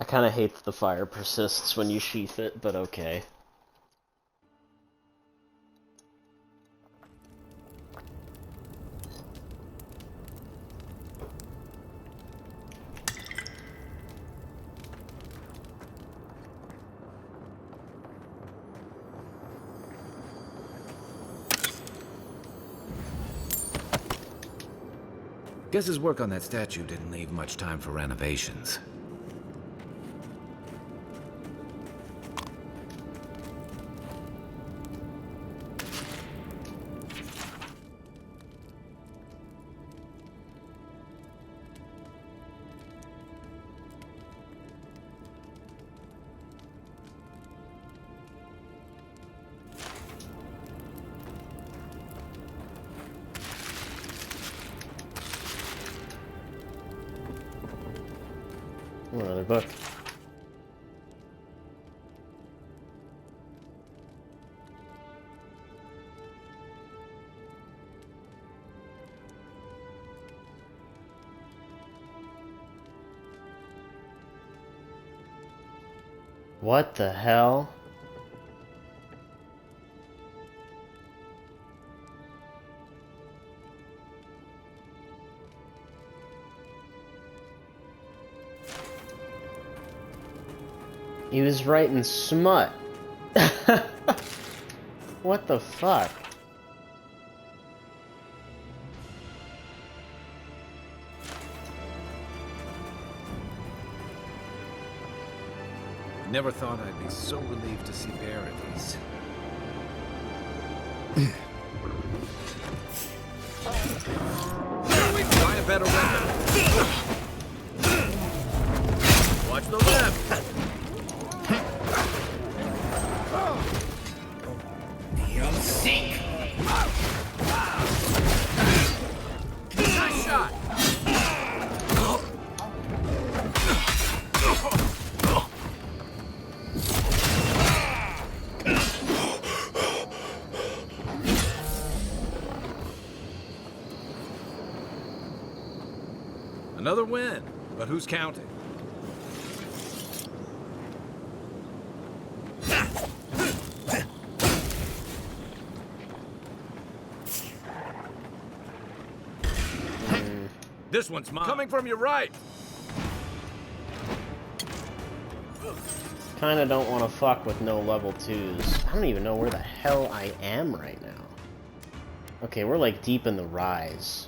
kind of hate that the fire persists when you sheath it, but okay. Guess his work on that statue didn't leave much time for renovations. Another book. What the hell? He was writing smut. What the fuck? Never thought I'd be so relieved to see Verities. Find a better weapon. Watch the left. You'll sink. Nice shot. Another win, but who's counting? This one's mine. Coming from your right. Kinda don't want to fuck with no level 2s. I don't even know where the hell I am right now. Okay, we're like deep in the rise.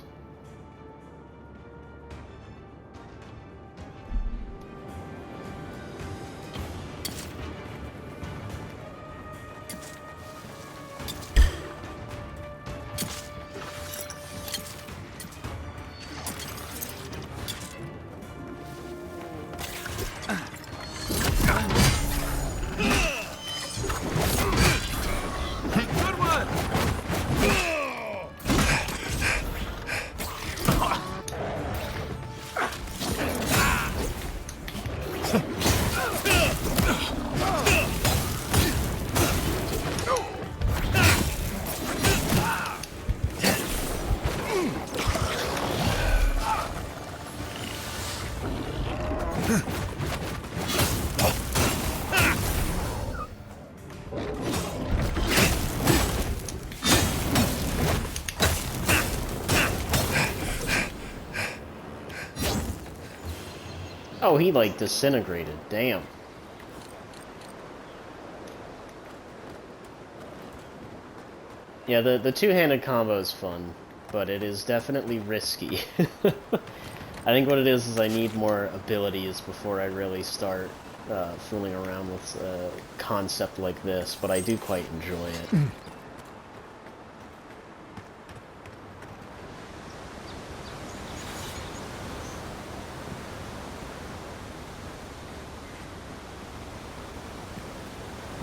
Oh, he like disintegrated. Damn. Yeah, the two-handed combo is fun, but it is definitely risky. I think what it is I need more abilities before I really start fooling around with a concept like this, but I do quite enjoy it.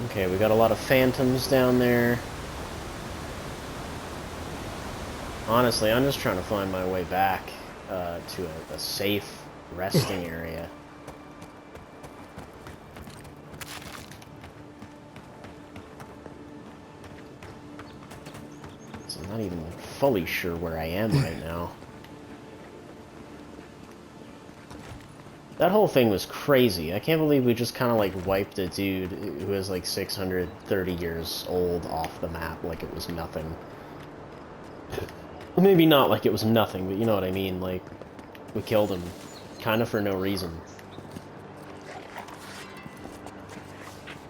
Okay, we got a lot of phantoms down there. Honestly, I'm just trying to find my way back to a safe resting area. So I'm not even fully sure where I am right now. That whole thing was crazy. I can't believe we just kind of like wiped a dude who is like 630 years old off the map like it was nothing. Maybe not like it was nothing, but you know what I mean, like, we killed him kind of for no reason.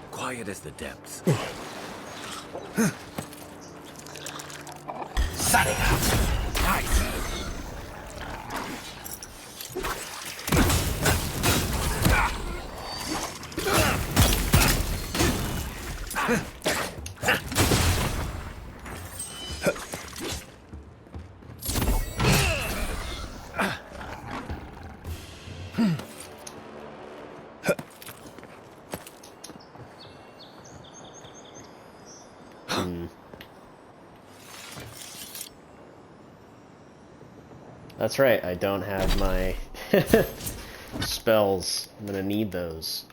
Quiet as the depths. Setting up. Nice. That's right, I don't have my spells. I'm gonna need those.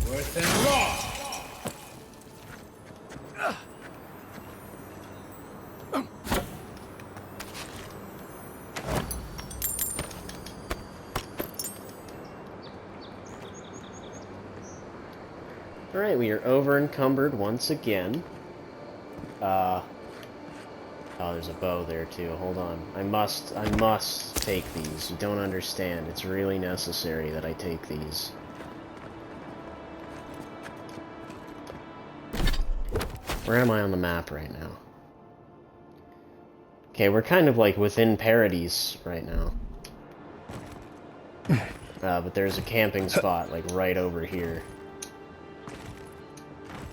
Worth and raw. Alright, we are over encumbered once again. Oh, there's a bow there too. Hold on. I must take these. You don't understand. It's really necessary that I take these. Where am I on the map right now? Okay, we're kind of like within Paradise right now. But there's a camping spot like right over here.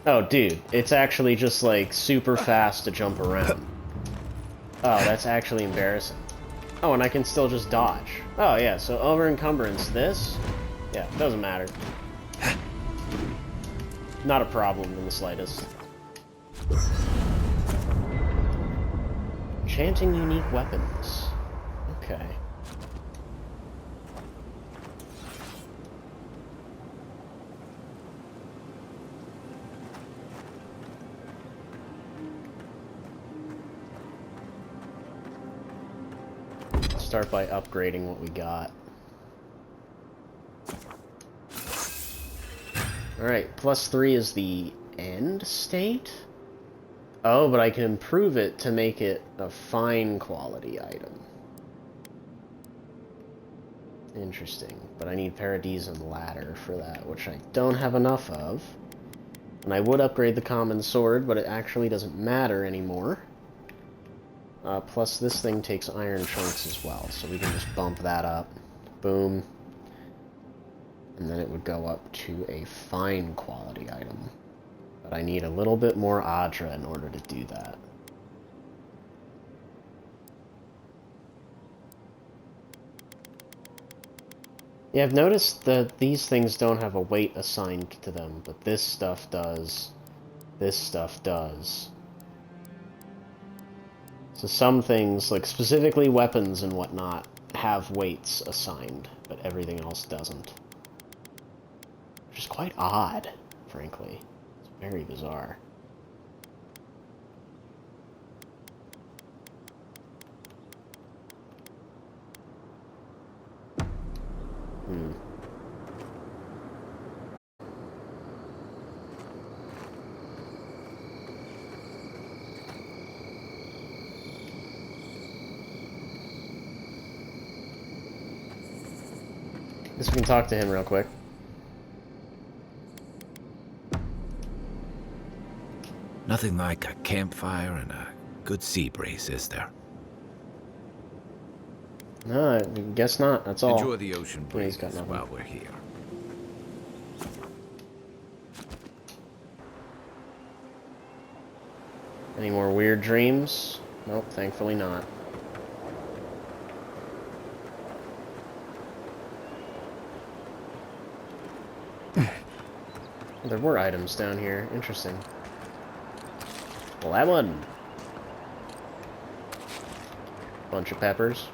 Oh, dude, it's actually just like super fast to jump around. Oh, that's actually embarrassing. Oh, and I can still just dodge. Oh, yeah, so over encumbrance, this? Yeah, doesn't matter. Not a problem in the slightest. Enchanting unique weapons. Okay. Start by upgrading what we got. Alright, +3 is the end state? Oh, but I can improve it to make it a fine quality item. Interesting, but I need Paradisian Ladder for that, which I don't have enough of. And I would upgrade the common sword, but it actually doesn't matter anymore. Plus this thing takes iron chunks as well, so we can just bump that up. Boom. And then it would go up to a fine quality item. But I need a little bit more Adra in order to do that. Yeah, I've noticed that these things don't have a weight assigned to them, but this stuff does. This stuff does. So some things, like specifically weapons and whatnot, have weights assigned, but everything else doesn't. Which is quite odd, frankly. It's very bizarre. Guess we can talk to him real quick. Nothing like a campfire and a good sea breeze, is there? No, I guess not. That's all. Enjoy the ocean Yeah, he's breeze got nothing. while we're here. Any more weird dreams? Nope, thankfully not. There were items down here. Interesting. Lemon. Bunch of peppers.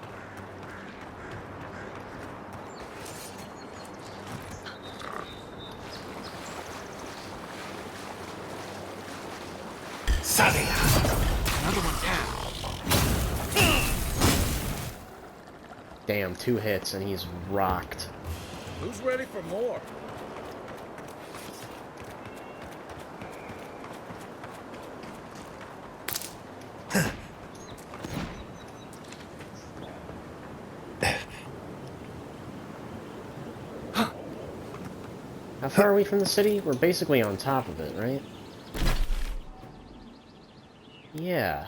Setting up. Another one down. Damn, 2 hits and he's rocked. Who's ready for more? How far are we from the city? We're basically on top of it, right? Yeah.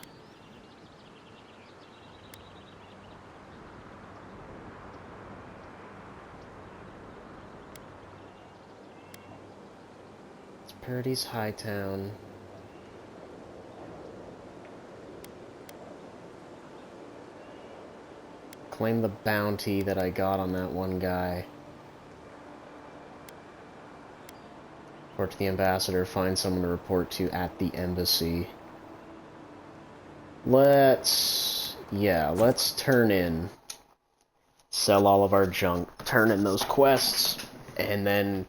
It's Paradise Hightown. Claim the bounty that I got on that one guy. Report to the ambassador, find someone to report to at the embassy. Let's turn in, sell all of our junk, turn in those quests, and then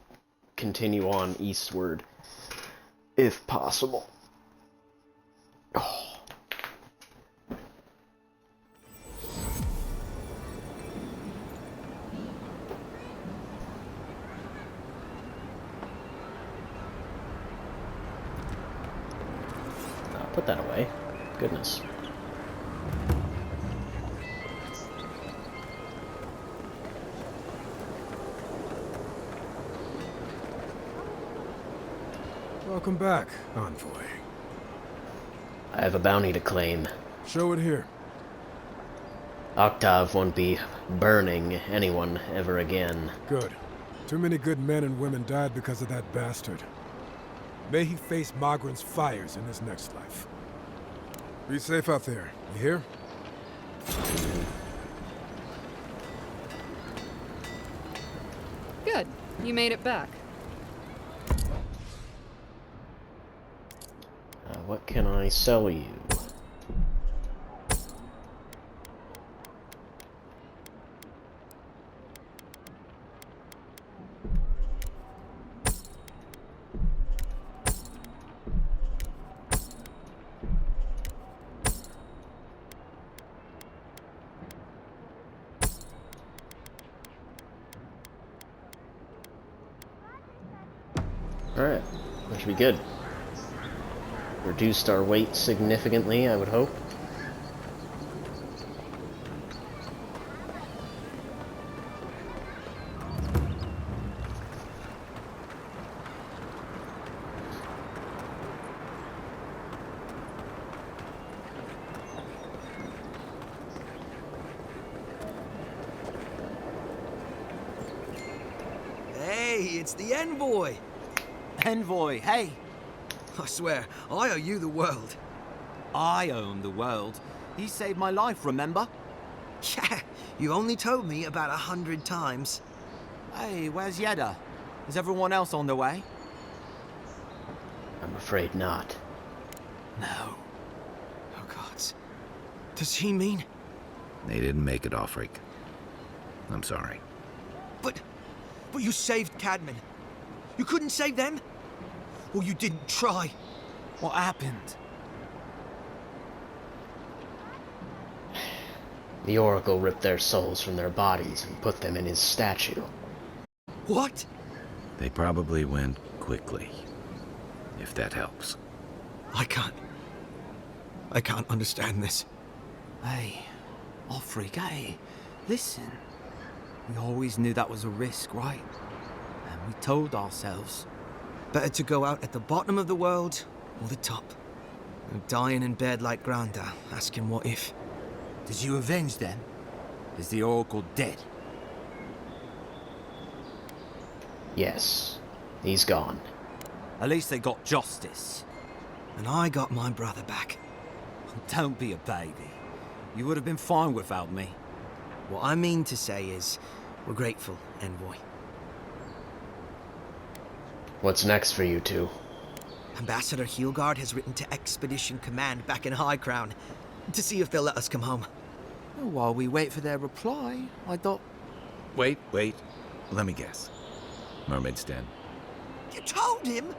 continue on eastward, if possible. Oh. Put that away. Goodness. Welcome back, Envoy. I have a bounty to claim. Show it here. Octave won't be burning anyone ever again. Good. Too many good men and women died because of that bastard. May he face Magran's fires in his next life. Be safe out there, you hear? Good. You made it back. What can I sell you? Alright, that should be good. Reduced our weight significantly, I would hope. Hey, it's the Envoy! Envoy, hey! I swear, I owe you the world. I own the world. He saved my life, remember? Yeah, you only told me about 100 times. Hey, where's Yeda? Is everyone else on their way? I'm afraid not. No. Oh, gods. Does he mean... They didn't make it, Offric. I'm sorry. But you saved Cadman. You couldn't save them? Or you didn't try? What happened? The Oracle ripped their souls from their bodies and put them in his statue. What? They probably went quickly, if that helps. I can't understand this. Hey, Offric, hey, listen. We always knew that was a risk, right? And we told ourselves. Better to go out at the bottom of the world or the top. And dying in bed like Granda, asking what if. Did you avenge them? Is the Oracle dead? Yes, he's gone. At least they got justice. And I got my brother back. Don't be a baby. You would have been fine without me. What I mean to say is, we're grateful, Envoy. What's next for you two? Ambassador Heelguard has written to Expedition Command back in High Crown to see if they'll let us come home. Well, while we wait for their reply, I thought... Wait. Let me guess. Mermaid's Den. You told him?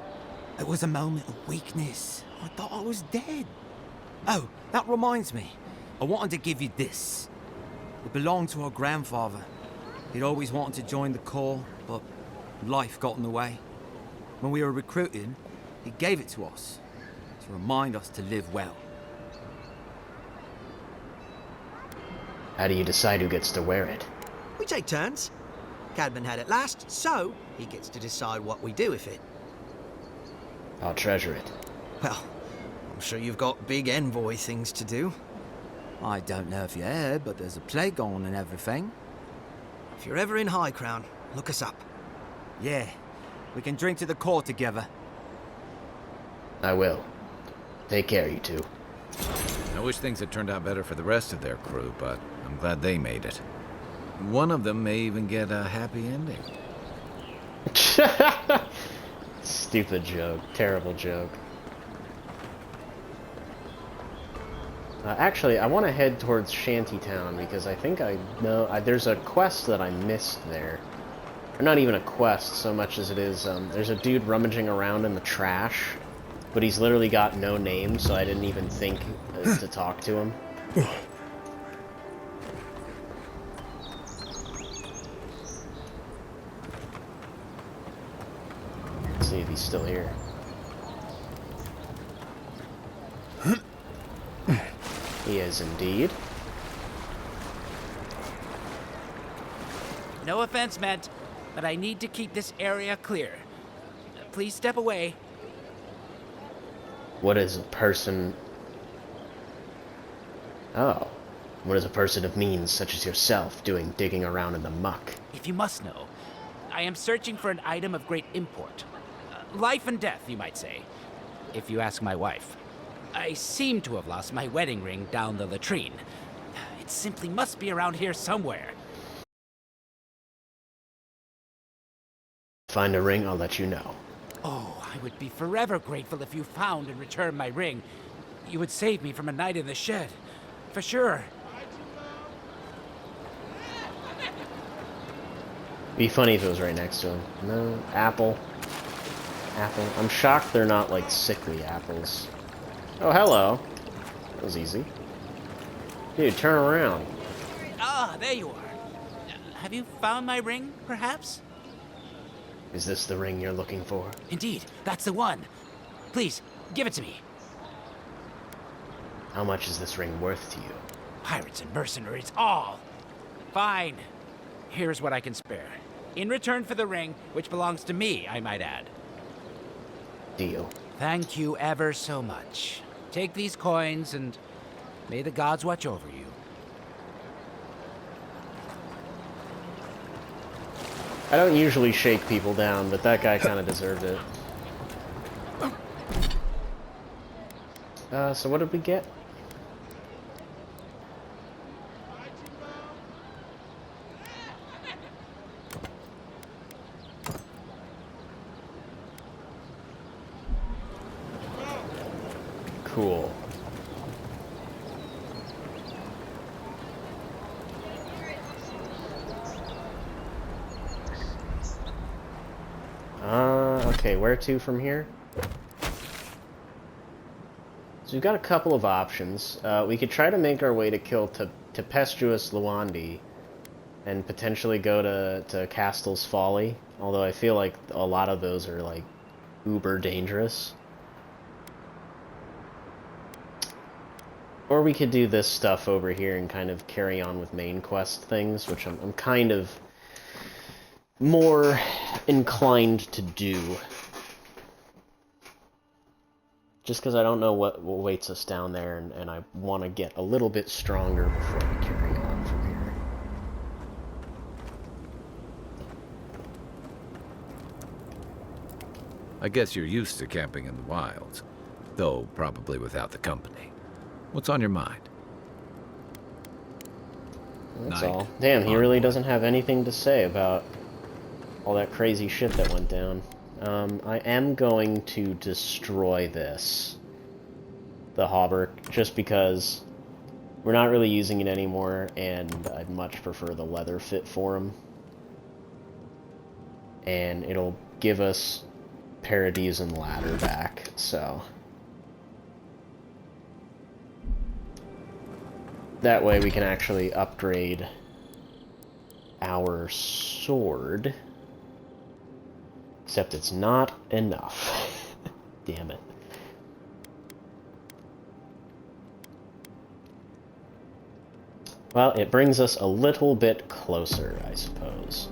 It was a moment of weakness. I thought I was dead. Oh, that reminds me. I wanted to give you this. It belonged to our grandfather. He'd always wanted to join the Corps, but life got in the way. When we were recruiting, he gave it to us to remind us to live well. How do you decide who gets to wear it? We take turns. Cadman had it last, so he gets to decide what we do with it. I'll treasure it. Well, I'm sure you've got big envoy things to do. I don't know if you heard, but there's a plague on and everything. If you're ever in High Crown, look us up. Yeah, we can drink to the Corps together. I will. Take care, you two. I wish things had turned out better for the rest of their crew, but I'm glad they made it. One of them may even get a happy ending. Stupid joke. Terrible joke. Actually, I want to head towards Shantytown because I think I know... there's a quest that I missed there. Or not even a quest so much as it is... there's a dude rummaging around in the trash, but he's literally got no name, so I didn't even think to talk to him. Let's see if he's still here. He is indeed. No offense meant, but I need to keep this area clear. Please step away. What is a person... Oh. What is a person of means such as yourself doing digging around in the muck? If you must know, I am searching for an item of great import. Life and death, you might say, if you ask my wife. I seem to have lost my wedding ring down the latrine. It simply must be around here somewhere. Find a ring, I'll let you know. Oh, I would be forever grateful if you found and returned my ring. You would save me from a night in the shed. For sure. Be funny if it was right next to him. No, apple. Apple. I'm shocked they're not like sickly apples. Oh, hello. That was easy. Dude, turn around. Ah, there you are. Have you found my ring, perhaps? Is this the ring you're looking for? Indeed, that's the one. Please, give it to me. How much is this ring worth to you? Pirates and mercenaries, all. Fine. Here's what I can spare. In return for the ring, which belongs to me, I might add. Deal. Thank you ever so much. Take these coins and may the gods watch over you. I don't usually shake people down, but that guy kind of deserved it. So what did we get? Cool. Okay, where to from here? So we've got a couple of options. We could try to make our way to kill Tempestuous Luandi and potentially go to Castel's Folly, although I feel like a lot of those are like uber dangerous. Or we could do this stuff over here and kind of carry on with main quest things, which I'm kind of more inclined to do. Just because I don't know what waits us down there, and I want to get a little bit stronger before we carry on from here. I guess you're used to camping in the wilds, though probably without the company. What's on your mind? That's Night. all. Damn, he really doesn't have anything to say about all that crazy shit that went down. I am going to destroy this. The hauberk, just because we're not really using it anymore, and I'd much prefer the leather fit for him. And it'll give us Paradise and Ladder back, so... That way we can actually upgrade our sword. Except it's not enough. Damn it. Well, it brings us a little bit closer, I suppose.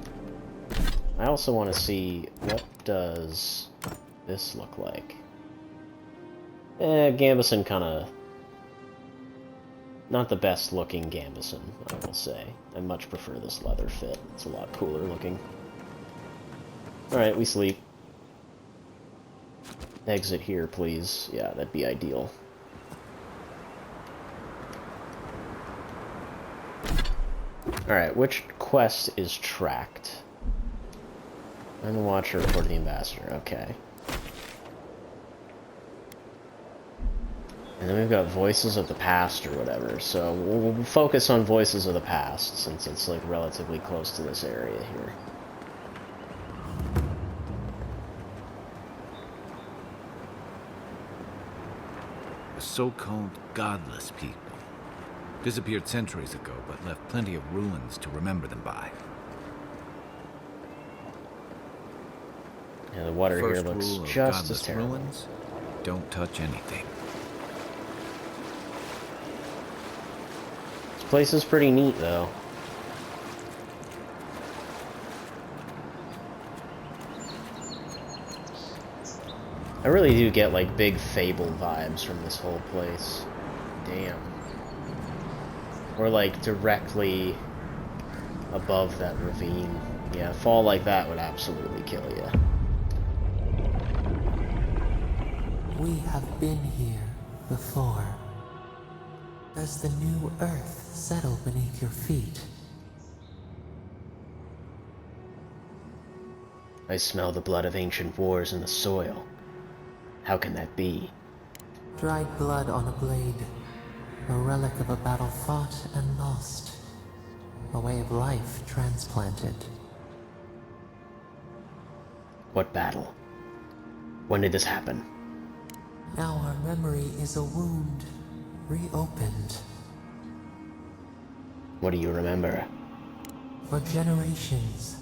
I also want to see, what does this look like? Gambeson kind of... not the best looking Gambeson, I will say. I much prefer this leather fit. It's a lot cooler looking. Alright, we sleep. Exit here, please. Yeah, that'd be ideal. Alright, which quest is tracked? Find the Watcher, report to the Ambassador. Okay. And then we've got Voices of the Past or whatever, so we'll focus on Voices of the Past since it's like relatively close to this area here. The so-called godless people. Disappeared centuries ago, but left plenty of ruins to remember them by. Yeah, the water here First looks rule of just as godless terrible. ruins: don't touch anything. This place is pretty neat, though. I really do get, like, big Fable vibes from this whole place. Damn. Or, like, directly above that ravine. Yeah, a fall like that would absolutely kill you. We have been here before. Does the new earth settle beneath your feet? I smell the blood of ancient wars in the soil. How can that be? Dried blood on a blade. A relic of a battle fought and lost. A way of life transplanted. What battle? When did this happen? Now our memory is a wound, reopened. What do you remember? For generations,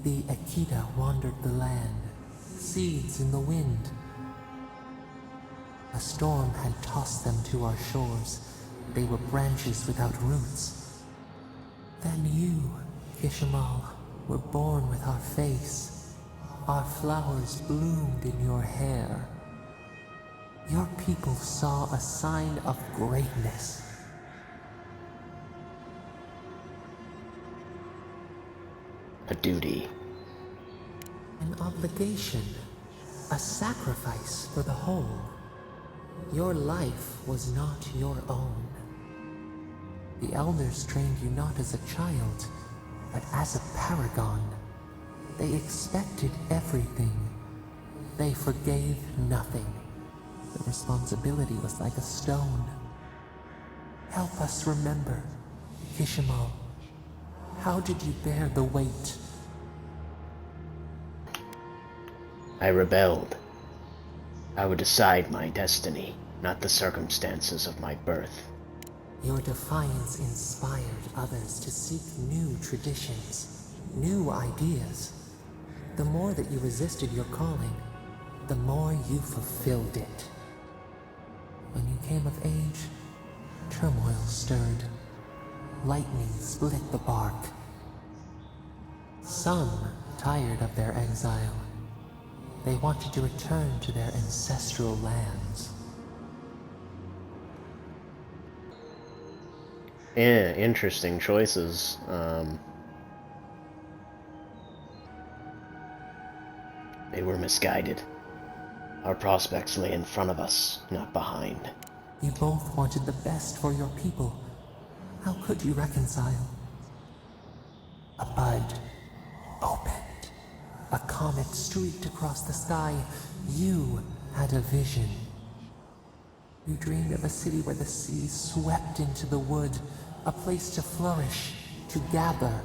the Akita wandered the land, seeds in the wind. A storm had tossed them to our shores. They were branches without roots. Then you, Kishimal, were born with our face. Our flowers bloomed in your hair. Your people saw a sign of greatness. A duty. An obligation. A sacrifice for the whole. Your life was not your own. The elders trained you not as a child, but as a paragon. They expected everything. They forgave nothing. The responsibility was like a stone. Help us remember, Kishimal. How did you bear the weight? I rebelled. I would decide my destiny, not the circumstances of my birth. Your defiance inspired others to seek new traditions, new ideas. The more that you resisted your calling, the more you fulfilled it. When you came of age, turmoil stirred. Lightning split the bark. Some tired of their exile. They wanted to return to their ancestral lands. Yeah, interesting choices. They were misguided. Our prospects lay in front of us, not behind. You both wanted the best for your people. How could you reconcile? A bud opened. A comet streaked across the sky. You had a vision. You dreamed of a city where the sea swept into the wood, a place to flourish, to gather,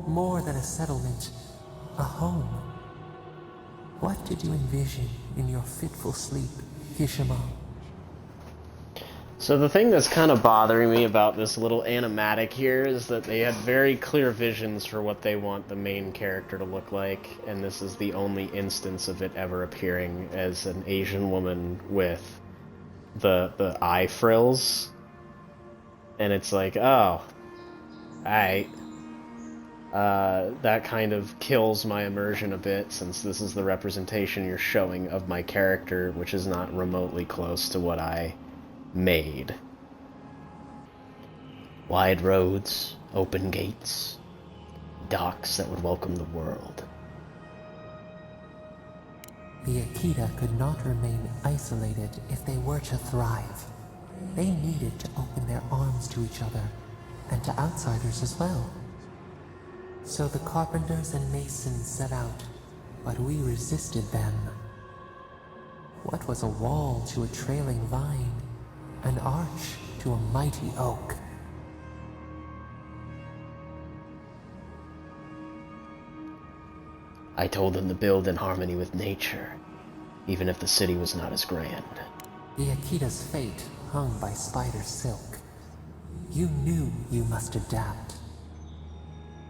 more than a settlement, a home. What did you envision in your fitful sleep, Kishimal? So the thing that's kind of bothering me about this little animatic here is that they had very clear visions for what they want the main character to look like, and this is the only instance of it ever appearing as an Asian woman with the eye frills. And it's like, oh, alright. That kind of kills my immersion a bit, since this is the representation you're showing of my character, which is not remotely close to what I made. Wide roads, open gates, docks that would welcome the world. The Akita could not remain isolated if they were to thrive. They needed to open their arms to each other, and to outsiders as well. So the carpenters and masons set out, but we resisted them. What was a wall to a trailing vine? An arch to a mighty oak. I told them to build in harmony with nature, even if the city was not as grand. The Akita's fate hung by spider silk. You knew you must adapt.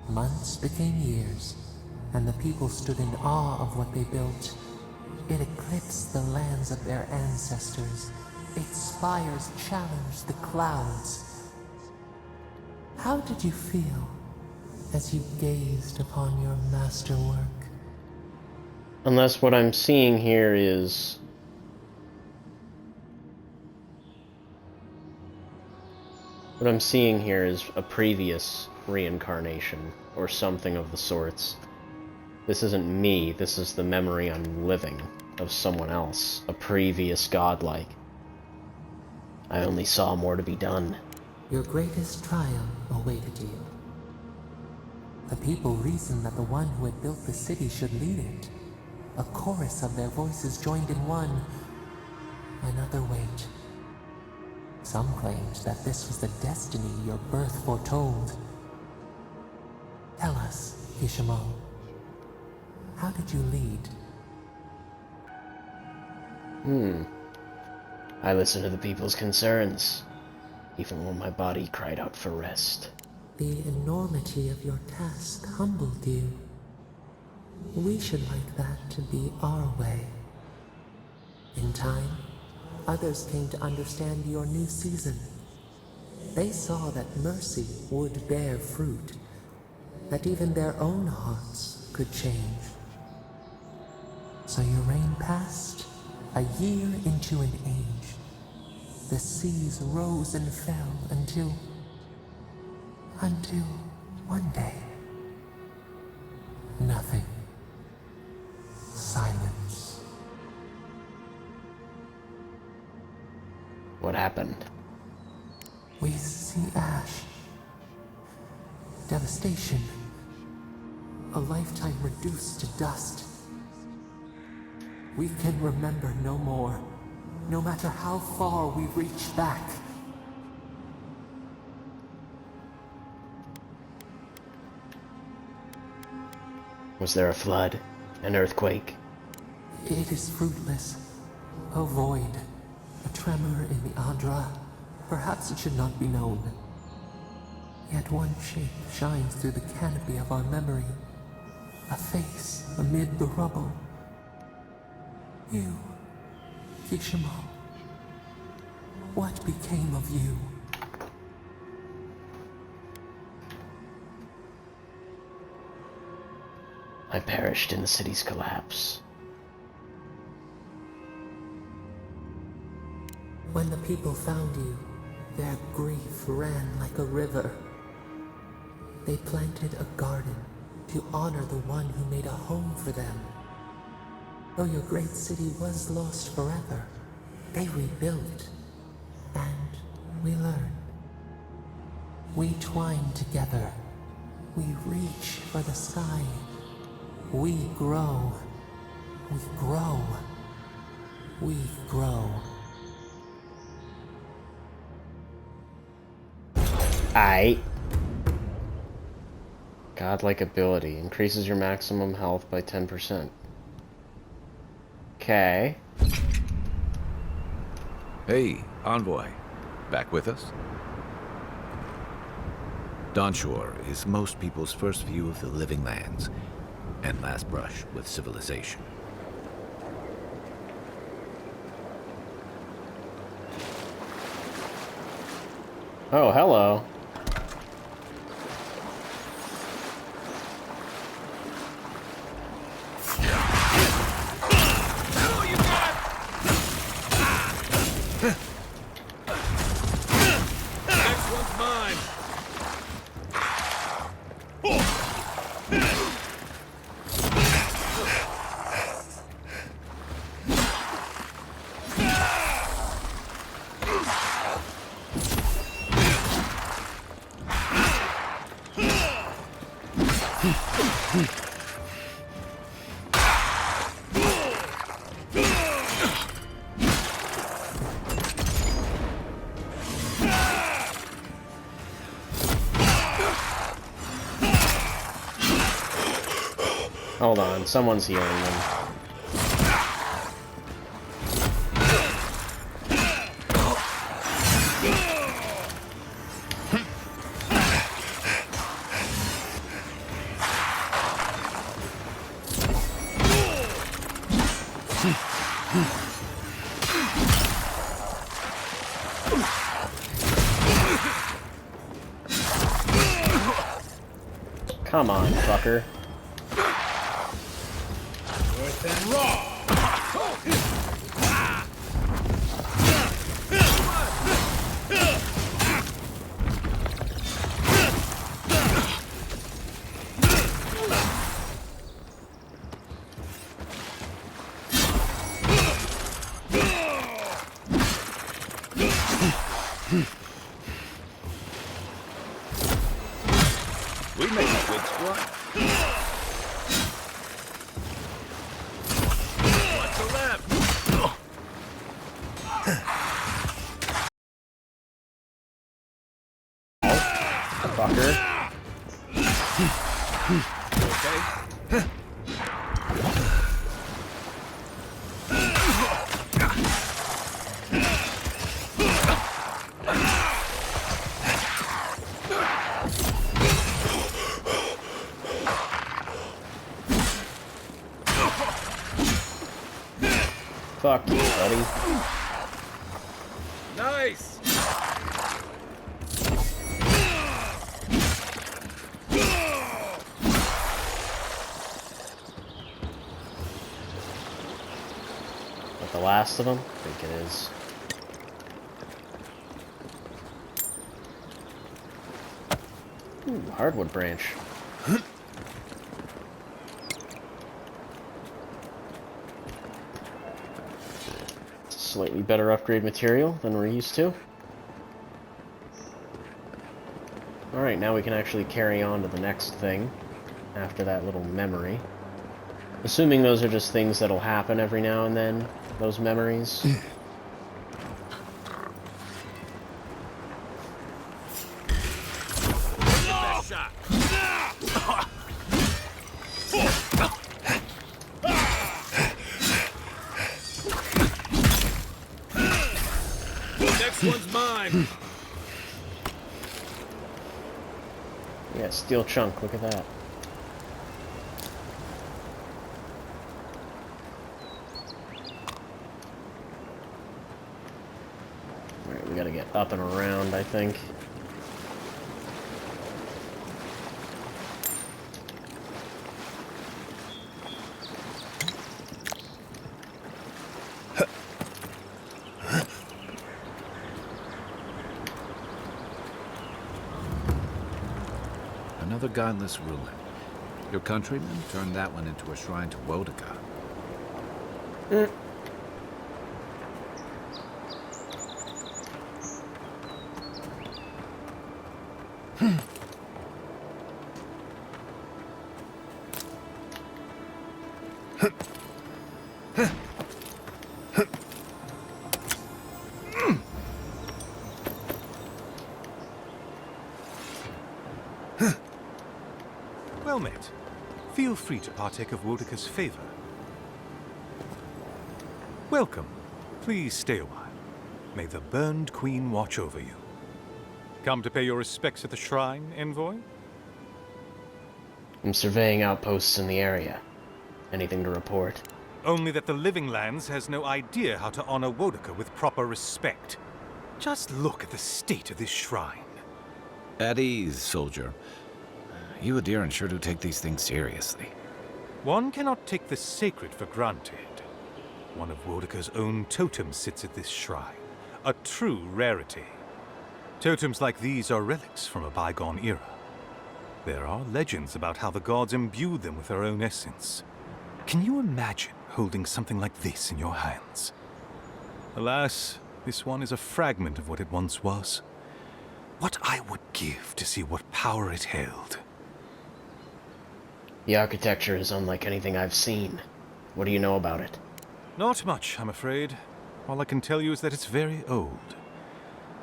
Months became years, and the people stood in awe of what they built. It eclipsed the lands of their ancestors. Its spires challenged the clouds. How did you feel as you gazed upon your masterwork? Unless what I'm seeing here is... What I'm seeing here is a previous reincarnation, or something of the sorts. This isn't me, this is the memory I'm living of someone else, a previous godlike. I only saw more to be done. Your greatest trial awaited you. The people reasoned that the one who had built the city should lead it. A chorus of their voices joined in one. Another wait. Some claimed that this was the destiny your birth foretold. Tell us, Ishimo, how did you lead? I listened to the people's concerns, even when my body cried out for rest. The enormity of your task humbled you. We should like that to be our way. In time, others came to understand your new season. They saw that mercy would bear fruit, that even their own hearts could change. So your reign passed, a year into an age. The seas rose and fell until one day, nothing. Silence. What happened? We see ash. Devastation. A lifetime reduced to dust. We can remember no more, no matter how far we reach back. Was there a flood? An earthquake? It is fruitless. A void. A tremor in the Adra. Perhaps it should not be known. Yet one shape shines through the canopy of our memory. A face amid the rubble. You, Kishimo. What became of you? I perished in the city's collapse. When the people found you, their grief ran like a river. They planted a garden to honor the one who made a home for them. Though your great city was lost forever, they rebuilt, and we learned. We twine together. We reach for the sky. We grow. We grow. We grow. Aight. Godlike ability. Increases your maximum health by 10%. Okay. Hey, Envoy. Back with us? Dawnshore is most people's first view of the living lands, and last brush with civilization. Oh, hello. Next one's mine. Hold on, someone's healing them. Come on, fucker. Earth and raw. We make a good squad. What's the left? Fucker. Okay. Fuck you, buddy. Nice. But the last of them? I think it is. Ooh, hardwood branch. Slightly better upgrade material than we're used to. Alright, now we can actually carry on to the next thing after that little memory. Assuming those are just things that'll happen every now and then, those memories. Best shot. Next one's mine. Yeah, steel chunk, look at that. Alright, we gotta get up and around, I think. Another godless ruin. Your countrymen turned that one into a shrine to Wodaka. Well met. Feel free to partake of Wodaka's favor. Welcome. Please stay a while. May the Burned Queen watch over you. Come to pay your respects at the shrine, Envoy? I'm surveying outposts in the area. Anything to report? Only that the Living Lands has no idea how to honor Wodaka with proper respect. Just look at the state of this shrine. At ease, soldier. You Adairan sure do take these things seriously. One cannot take the sacred for granted. One of Wodaka's own totems sits at this shrine. A true rarity. Totems like these are relics from a bygone era. There are legends about how the gods imbued them with their own essence. Can you imagine holding something like this in your hands? Alas, this one is a fragment of what it once was. What I would give to see what power it held. The architecture is unlike anything I've seen. What do you know about it? Not much, I'm afraid. All I can tell you is that it's very old.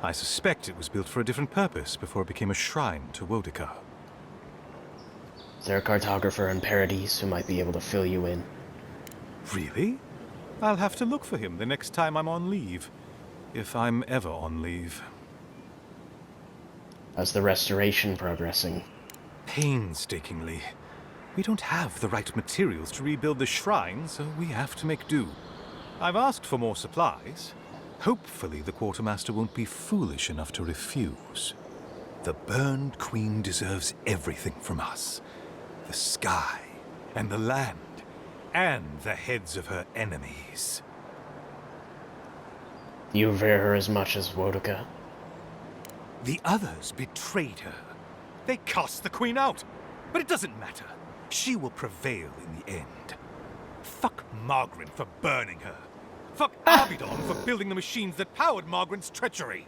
I suspect it was built for a different purpose before it became a shrine to Wodaka. Is there a cartographer in Paradise who might be able to fill you in? Really? I'll have to look for him the next time I'm on leave. If I'm ever on leave. How's the restoration progressing? Painstakingly. We don't have the right materials to rebuild the shrine, so we have to make do. I've asked for more supplies. Hopefully the Quartermaster won't be foolish enough to refuse. The Burned Queen deserves everything from us. The sky, and the land, and the heads of her enemies. You revere her as much as Wodaka? The others betrayed her. They cast the Queen out. But it doesn't matter. She will prevail in the end. Fuck Margaret for burning her. Fuck Abidon for building the machines that powered Margaret's treachery.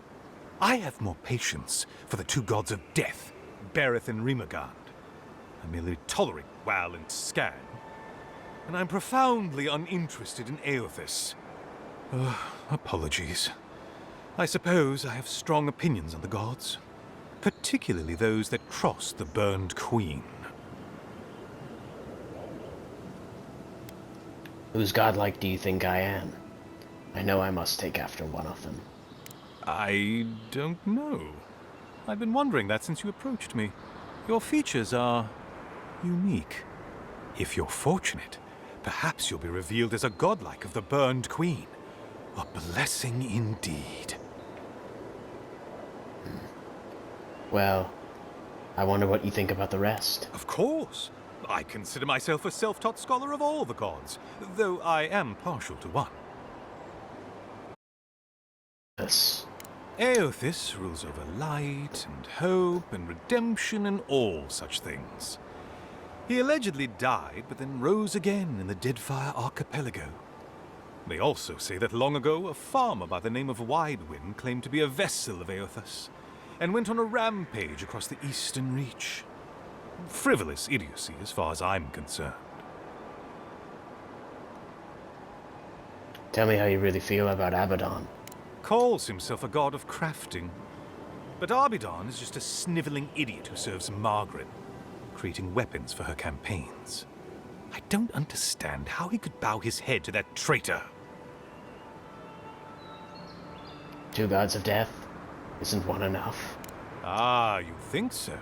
I have more patience for the two gods of death, Berith and Rimagand. I merely tolerate Wal and Scan. And I'm profoundly uninterested in Aothis. Apologies. I suppose I have strong opinions on the gods, particularly those that cross the Burned Queen. Whose godlike do you think I am? I know I must take after one of them. I don't know. I've been wondering that since you approached me. Your features are unique. If you're fortunate, perhaps you'll be revealed as a godlike of the Burned Queen. A blessing indeed. Well, I wonder what you think about the rest. Of course. I consider myself a self-taught scholar of all the gods, though I am partial to one. Yes. Aothis rules over light and hope and redemption and all such things. He allegedly died, but then rose again in the Deadfire Archipelago. They also say that long ago, a farmer by the name of Widewind claimed to be a vessel of Aothis, and went on a rampage across the Eastern Reach. Frivolous idiocy as far as I'm concerned. Tell me how you really feel about Abaddon. Calls himself a god of crafting. But Abidon is just a sniveling idiot who serves Margaret, creating weapons for her campaigns. I don't understand how he could bow his head to that traitor. Two gods of death? Isn't one enough? Ah, you think so?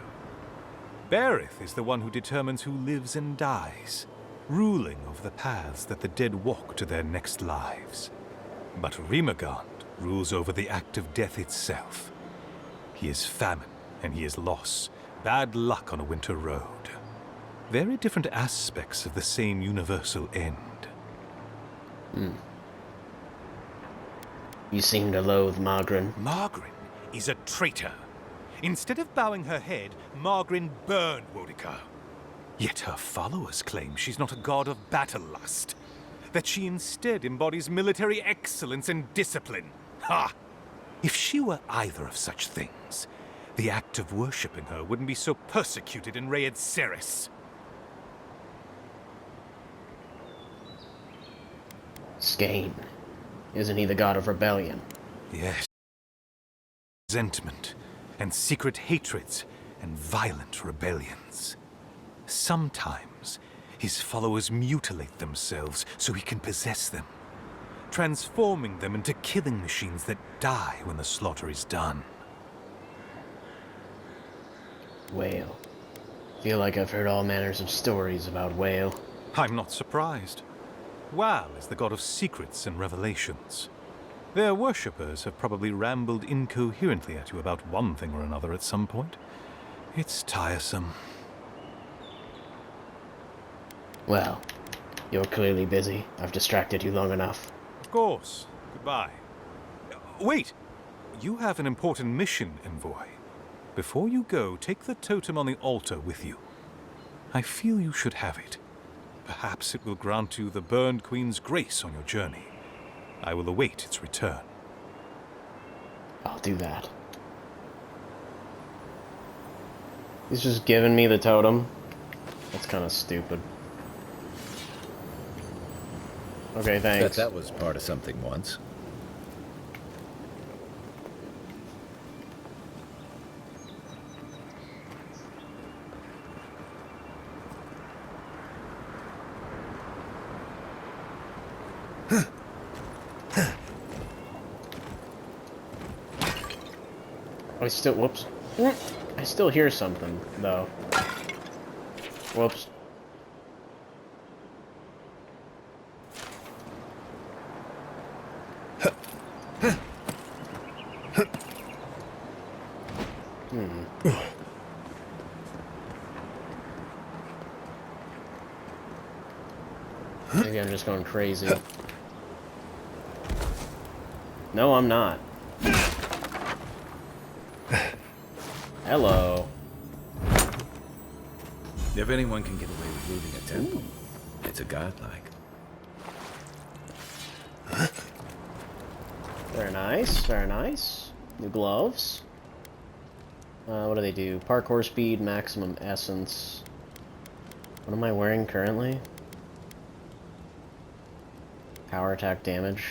Berith is the one who determines who lives and dies, ruling over the paths that the dead walk to their next lives. But Rimagand rules over the act of death itself. He is famine, and he is loss, bad luck on a winter road. Very different aspects of the same universal end. You seem to loathe Margaret. Margaret is a traitor. Instead of bowing her head, Margaret burned Wodaka. Yet her followers claim she's not a god of battle lust, that she instead embodies military excellence and discipline. Ha! If she were either of such things, the act of worshipping her wouldn't be so persecuted in Rayed Ceres. Skane. Isn't he the god of rebellion? Yes. Resentment, and secret hatreds, and violent rebellions. Sometimes, his followers mutilate themselves so he can possess them. transforming them into killing machines that die when the slaughter is done. Whale. Feel like I've heard all manners of stories about Whale. I'm not surprised. Wal is the god of secrets and revelations. Their worshippers have probably rambled incoherently at you about one thing or another at some point. It's tiresome. Well, you're clearly busy. I've distracted you long enough. Of course. Goodbye. Wait! You have an important mission, Envoy. Before you go, take the totem on the altar with you. I feel you should have it. Perhaps it will grant you the Burned Queen's grace on your journey. I will await its return. I'll do that. He's just giving me the totem. That's kind of stupid. Okay, thanks. Bet that was part of something once. Whoops. I still hear something, though. Whoops. Maybe I'm just going crazy. No, I'm not. Hello. If anyone can get away with looting a temple, it's a godlike. Very nice, very nice. New gloves. What do they do? Parkour speed, maximum essence. What am I wearing currently? Power attack damage.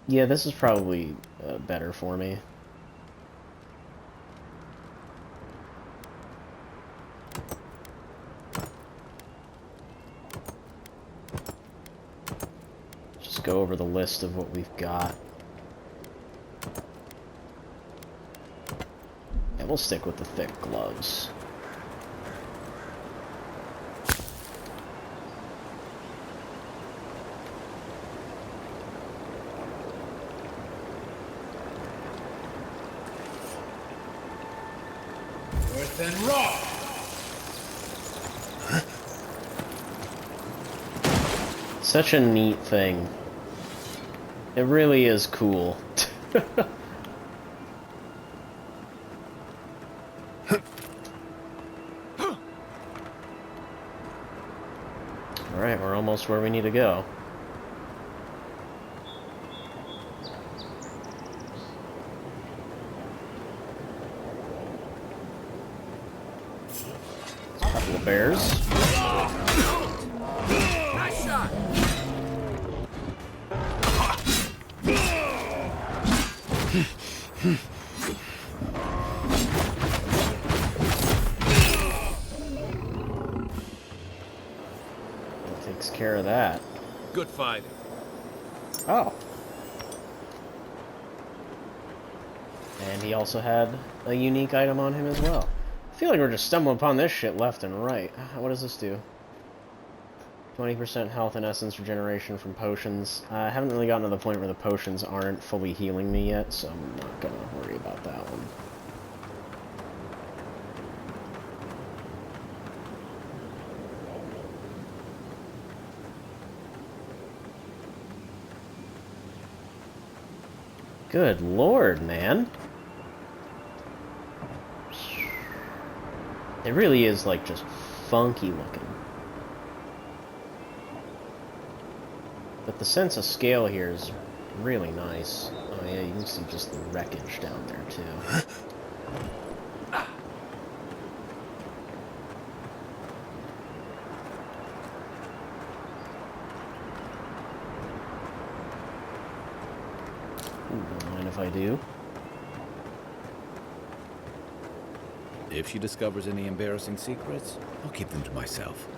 Yeah, this is probably better for me. Just go over the list of what we've got. Yeah, we'll stick with the thick gloves. Worse than raw. Such a neat thing. It really is cool. Alright, we're almost where we need to go. Couple of bears. Nice shot. That takes care of that. Good fight. Oh. And he also had a unique item on him as well. I feel like we're just stumbling upon this shit left and right. What does this do? 20% health and essence regeneration from potions. I haven't really gotten to the point where the potions aren't fully healing me yet, so I'm not gonna worry about that one. Good lord, man. It really is, like, just funky looking. But the sense of scale here is really nice. Oh yeah, you can see just the wreckage down there, too. Ooh, don't mind if I do. If she discovers any embarrassing secrets, I'll keep them to myself.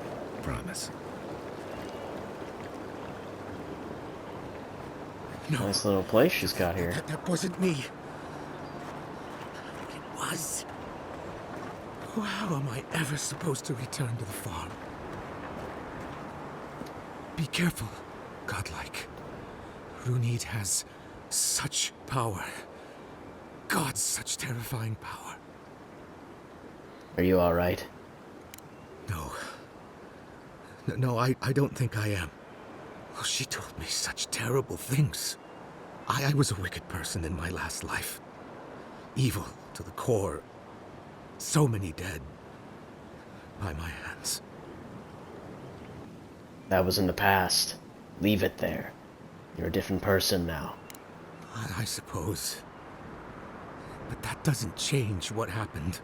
Promise. No. Nice little place she's got here. That wasn't me. It was. How am I ever supposed to return to the farm? Be careful, godlike. Runid has such power. God, such terrifying power. Are you alright? No. No, I don't think I am. Well, she told me such terrible things. I was a wicked person in my last life. Evil to the core. So many dead. By my hands. That was in the past. Leave it there. You're a different person now. I suppose. But that doesn't change what happened.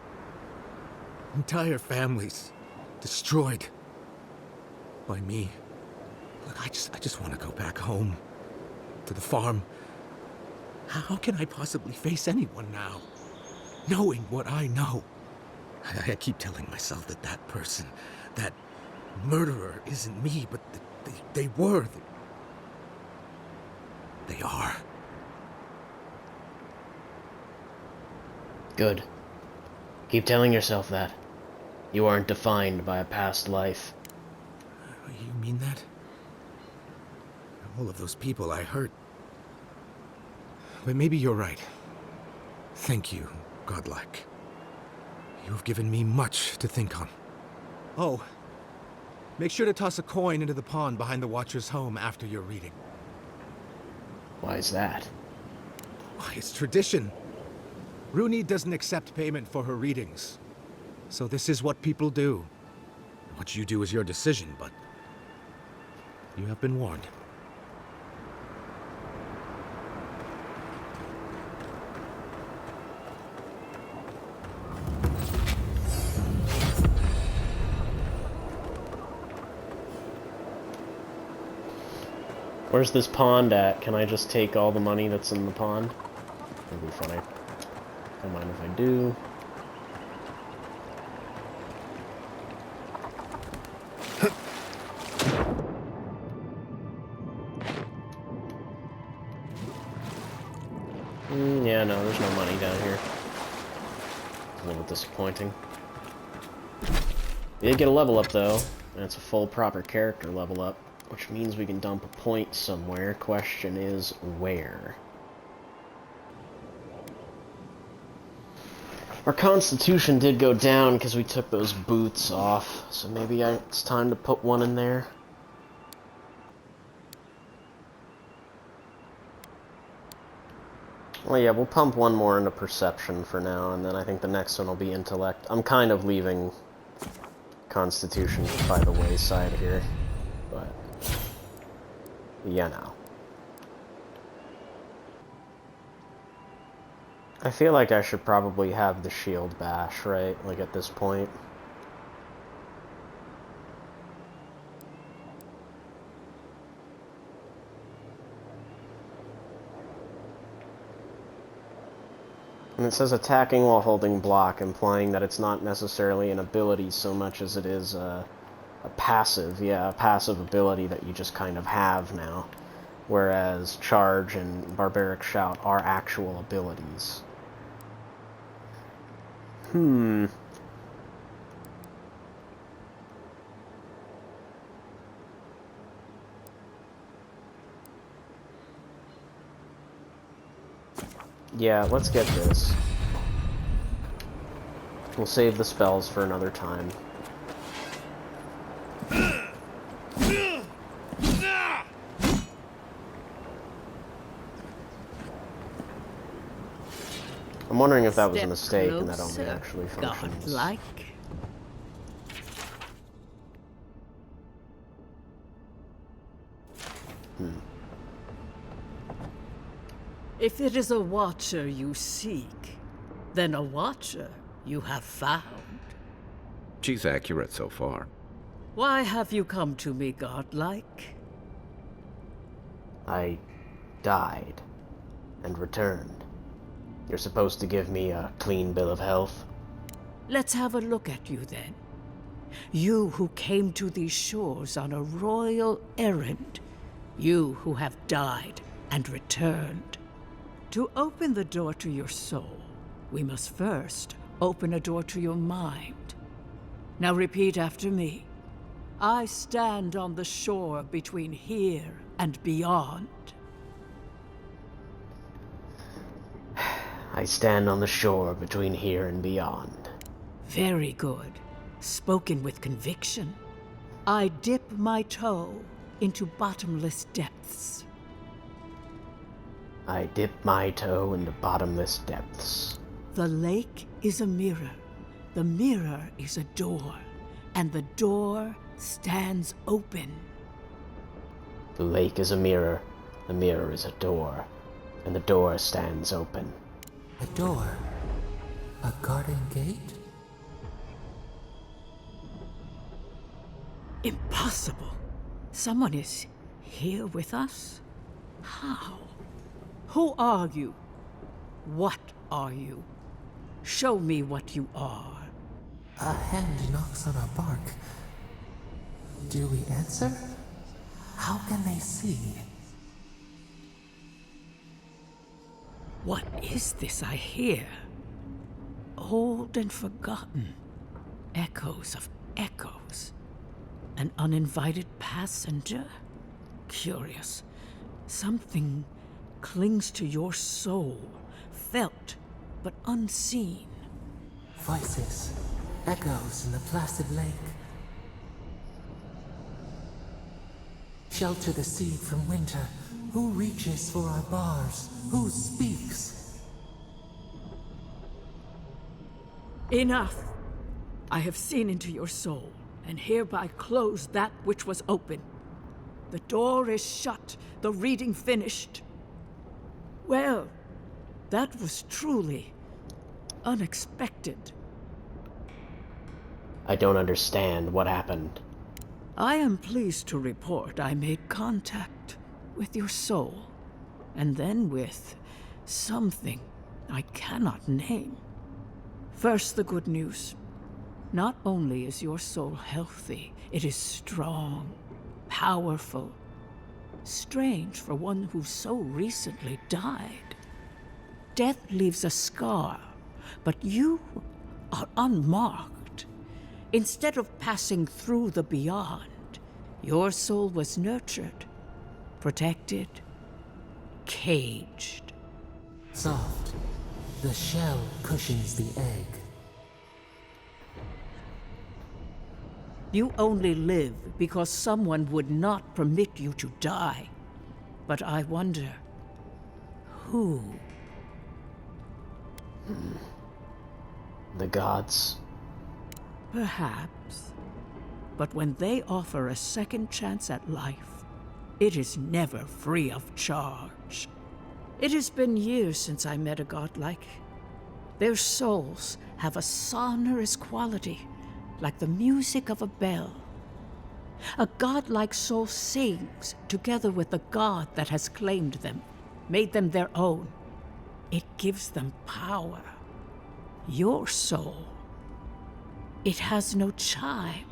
Entire families destroyed by me. Look, I just want to go back home to the farm. How can I possibly face anyone now, knowing what I know? I keep telling myself that that person, that murderer, isn't me, but they were. They are. Good. Keep telling yourself that. You aren't defined by a past life. You mean that? All of those people I hurt. But maybe you're right. Thank you, godlike. You have given me much to think on. Oh, make sure to toss a coin into the pond behind the Watcher's home after your reading. Why is that? Why, it's tradition. Runid doesn't accept payment for her readings. So this is what people do. What you do is your decision, but you have been warned. Where's this pond at? Can I just take all the money that's in the pond? That'd be funny. Don't mind if I do. Yeah, no, there's no money down here. It's a little disappointing. We did get a level up, though, and it's a full proper character level up, which means we can dump a point somewhere. Question is, where? Our constitution did go down because we took those boots off, so maybe it's time to put one in there. Well, yeah, we'll pump one more into perception for now, and then I think the next one will be intellect. I'm kind of leaving constitution by the wayside here, but yeah, no. I feel like I should probably have the shield bash, right? Like at this point. And it says attacking while holding block, implying that it's not necessarily an ability so much as it is a passive, a passive ability that you just kind of have now. Whereas charge and barbaric shout are actual abilities. Yeah, let's get this. We'll save the spells for another time. I'm wondering if that was a mistake and that only actually functions. Godlike. If it is a watcher you seek, then a watcher you have found. She's accurate so far. Why have you come to me, godlike? I died and returned. You're supposed to give me a clean bill of health? Let's have a look at you then. You who came to these shores on a royal errand. You who have died and returned. To open the door to your soul, we must first open a door to your mind. Now repeat after me. I stand on the shore between here and beyond. I stand on the shore between here and beyond. Very good. Spoken with conviction. I dip my toe into bottomless depths. I dip my toe into bottomless depths. The lake is a mirror. The mirror is a door. And the door stands open. The lake is a mirror. The mirror is a door. And the door stands open. A door? A garden gate? Impossible. Someone is here with us? How? Who are you? What are you? Show me what you are. A hand knocks on our bark. Do we answer? How can they see? What is this I hear? Old and forgotten. Echoes of echoes. An uninvited passenger? Curious. Something clings to your soul, felt but unseen. Voices, echoes in the placid lake. Shelter the seed from winter. Who reaches for our bars? Who speaks? Enough! I have seen into your soul, and hereby close that which was open. The door is shut, the reading finished. Well, that was truly unexpected. I don't understand what happened. I am pleased to report I made contact with your soul, and then with something I cannot name. First, the good news. Not only is your soul healthy, it is strong, powerful. Strange for one who so recently died. Death leaves a scar, but you are unmarked. Instead of passing through the beyond, your soul was nurtured, protected, caged. Soft. The shell cushions the egg. You only live because someone would not permit you to die. But I wonder, who? The gods. Perhaps. But when they offer a second chance at life, it is never free of charge. It has been years since I met a godlike. Their souls have a sonorous quality, like the music of a bell. A godlike soul sings together with the god that has claimed them, made them their own. It gives them power. Your soul, it has no chime.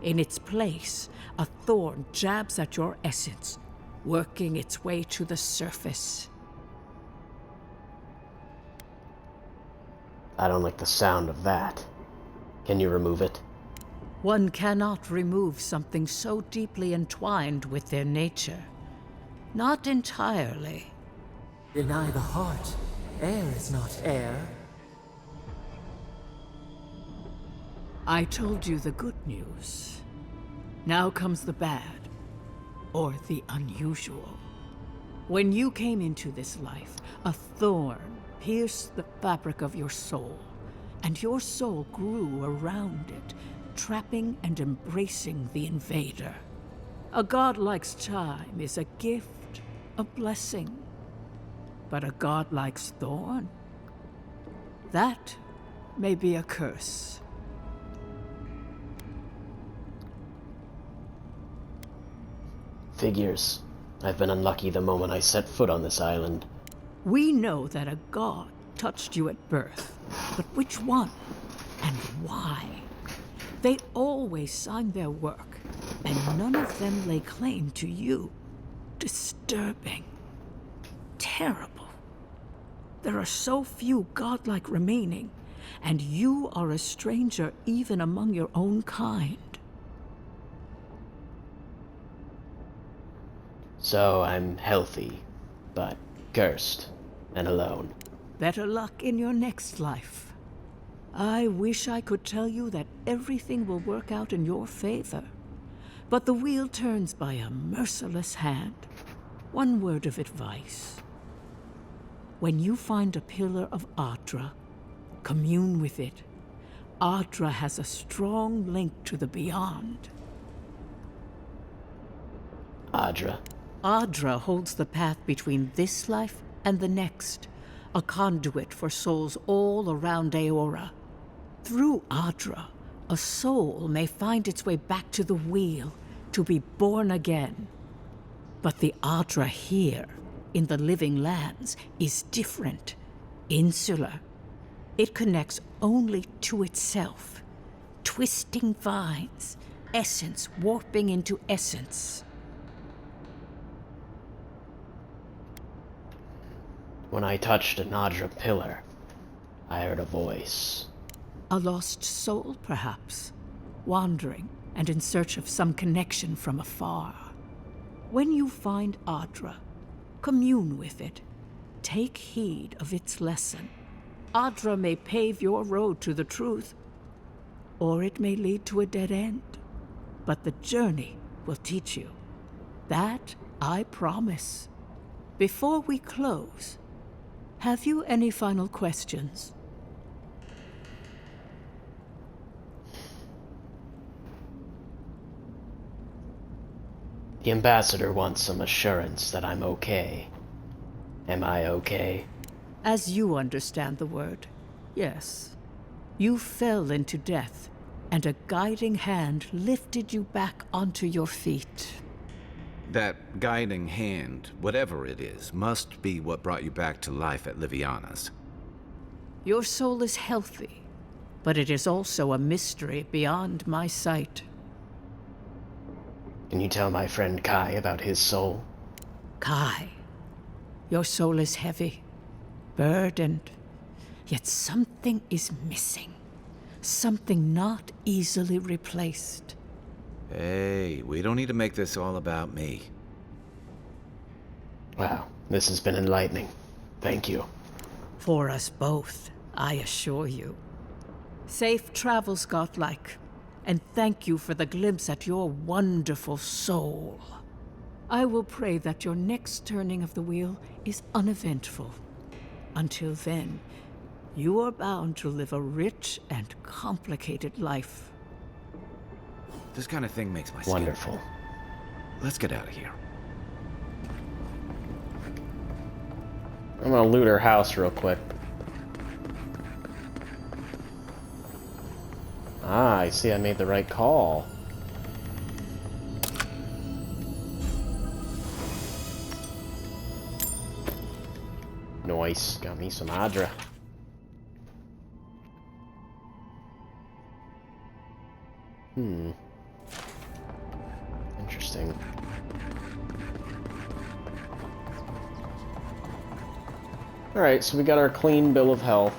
In its place, a thorn jabs at your essence, working its way to the surface. I don't like the sound of that. Can you remove it? One cannot remove something so deeply entwined with their nature. Not entirely. Deny the heart. Air is not air. I told you the good news. Now comes the bad, or the unusual. When you came into this life, a thorn pierced the fabric of your soul, and your soul grew around it, trapping and embracing the invader. A godlike's time is a gift, a blessing. But a godlike's thorn? That may be a curse. Figures. I've been unlucky the moment I set foot on this island. We know that a god touched you at birth, but which one and why? They always signed their work, and none of them lay claim to you. Disturbing. terrible. There are so few godlike remaining, and you are a stranger even among your own kind. So I'm healthy, but cursed and alone. Better luck in your next life. I wish I could tell you that everything will work out in your favor, but the wheel turns by a merciless hand. One word of advice. When you find a pillar of Adra, commune with it. Adra has a strong link to the beyond. Adra. Adra holds the path between this life and the next, a conduit for souls all around Aora. Through Adra, a soul may find its way back to the wheel, to be born again. But the Adra here, in the living lands, is different, insular. It connects only to itself, twisting vines, essence warping into essence. When I touched an Adra pillar, I heard a voice. A lost soul, perhaps, wandering and in search of some connection from afar. When you find Adra, commune with it. Take heed of its lesson. Adra may pave your road to the truth, or it may lead to a dead end. But the journey will teach you. That I promise. Before we close, have you any final questions? The ambassador wants some assurance that I'm okay. Am I okay? As you understand the word, yes. You fell into death, and a guiding hand lifted you back onto your feet. That guiding hand, whatever it is, must be what brought you back to life at Liviana's. Your soul is healthy, but it is also a mystery beyond my sight. Can you tell my friend Kai about his soul? Kai, your soul is heavy, burdened, yet something is missing. Something not easily replaced. Hey, we don't need to make this all about me. Wow, this has been enlightening. Thank you. For us both, I assure you. Safe travels, godlike, and thank you for the glimpse at your wonderful soul. I will pray that your next turning of the wheel is uneventful. Until then, you are bound to live a rich and complicated life. This kind of thing makes my skin. Wonderful. Let's get out of here. I'm gonna loot her house real quick. Ah, I see I made the right call. Nice. Got me some Adra. Interesting. Alright, so we got our clean bill of health.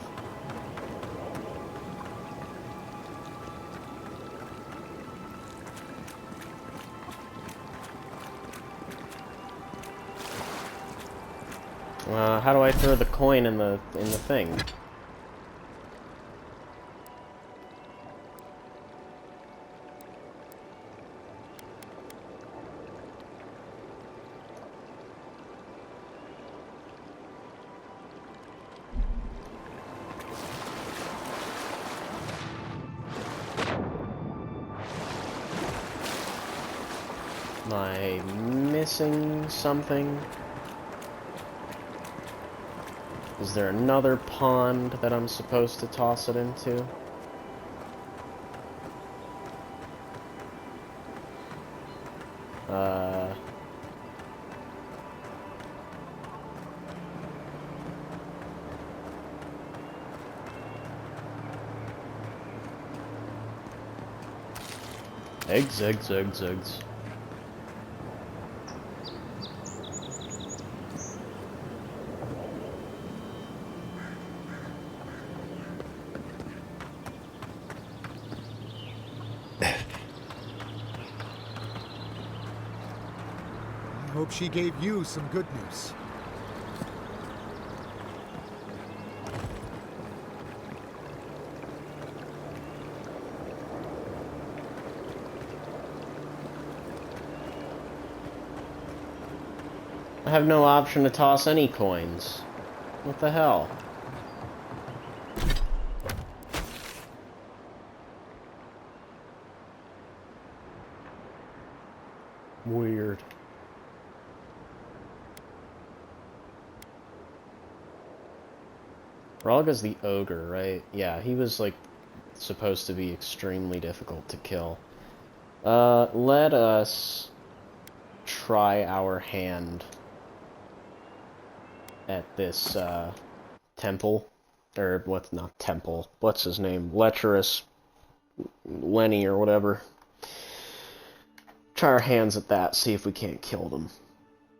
How do I throw the coin in the thing? Am I missing something? Is there another pond that I'm supposed to toss it into? Eggs. Hope she gave you some good news. I have no option to toss any coins. What the hell? Weird. Ralga's the ogre, right? Yeah, he was, like, supposed to be extremely difficult to kill. Let us try our hand at this, temple. Or, what's not temple? What's his name? Lecherous Lenny or whatever. Try our hands at that, see if we can't kill them.